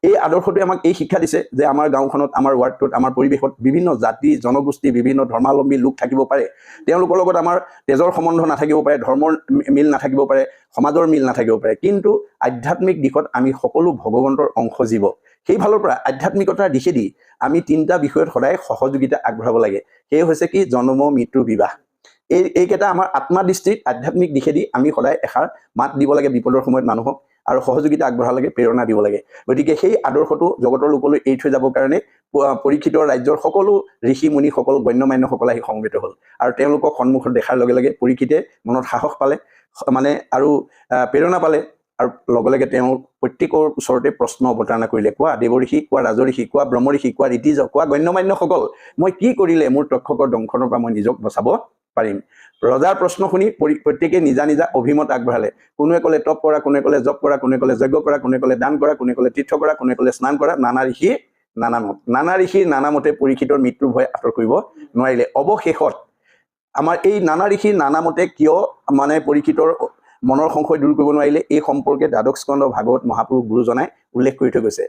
এই আদৰ্শটোৱে আমাক এই শিক্ষা দিছে যে আমাৰ গাঁওখনত, আমাৰ ৱাৰ্ডটোত, আমাৰ পৰিৱেশত বিভিন্ন জাতি জনগোষ্ঠী, বিভিন্ন ধৰ্মাৱলম্বী লোক থাকিব পাৰে। তেওঁলোকৰ লগত আমাৰ তেজৰ সম্বন্ধ নাথাকিব পাৰে, ধৰ্মৰ মিল নাথাকিব পাৰে, সমাজৰ মিল নাথাকিব পাৰে, কিন্তু আধ্যাত্মিক দিশত আমি সকলো ভগৱন্তৰ অংশ জীৱ। সেই ফালৰ পৰা আধ্যাত্মিকতাৰ দিশেদি আমি তিনিটা বিষয়ত সদায় সহযোগিতা আগবঢ়াব লাগে। সেই হৈছে কি, জন্ম, মৃত্যু, বিবাহ। এইকেইটা আমাৰ আত্মাদৃষ্টিত আধ্যাত্মিক দিশেদি আমি সদায় এষাৰ মাত দিব লাগে বিপদৰ সময়ত মানুহক, আৰু সহযোগিতা আগবঢ়াব লাগে, প্ৰেৰণা দিব লাগে। গতিকে সেই আদৰ্শটো জগতৰ লোকলৈ এৰি থৈ যাবৰ কাৰণে পৰীক্ষিতৰ ৰাজ্যৰ সকলো ঋষি মুনিসকল, গণ্যমান্যসকল আহি সমবেত হ'ল, আৰু তেওঁলোকক সন্মুখত দেখাৰ লগে লগে পৰীক্ষিতে মনত সাহস পালে, আৰু প্ৰেৰণা পালে, আৰু লগে লগে তেওঁ প্ৰত্যেকৰ ওচৰতে প্ৰশ্ন অৱতাৰণা কৰিলে। কোৱা দেৱঋষি, কোৱা ৰাজঋষি, কোৱা ব্ৰহ্মঋষি, কোৱা ঋতিজ, কোৱা গণ্যমান্যসকল, মই কি কৰিলে মোৰ তক্ষকৰ দংশনৰ পৰা মই নিজক বচাব পাৰিম? ৰজাৰ প্ৰশ্ন শুনি প্ৰত্যেকে নিজা নিজা অভিমত আগবঢ়ালে। কোনোৱে ক'লে তপ কৰা, কোনোৱে ক'লে জপ কৰা, কোনোৱে ক'লে যজ্ঞ কৰা, কোনোৱে ক'লে দান কৰা, কোনোৱে ক'লে তীৰ্থ কৰা, কোনোৱে ক'লে স্নান কৰা। নানা ঋষিৰ নানা মত, নানা ঋষিৰ নানা মতে পৰীক্ষিতৰ মৃত্যুৰ ভয় আঁতৰ কৰিব নোৱাৰিলে। অৱশেষত আমাৰ এই নানা ঋষিৰ নানা মতে কিয় পৰীক্ষিতৰ মনৰ সংশয় দূৰ কৰিব নোৱাৰিলে, এই সম্পৰ্কে দ্বাদশ স্কন্ধ ভাগৱত মহাপুৰুষ গুৰুজনাই উল্লেখ কৰি থৈ গৈছে।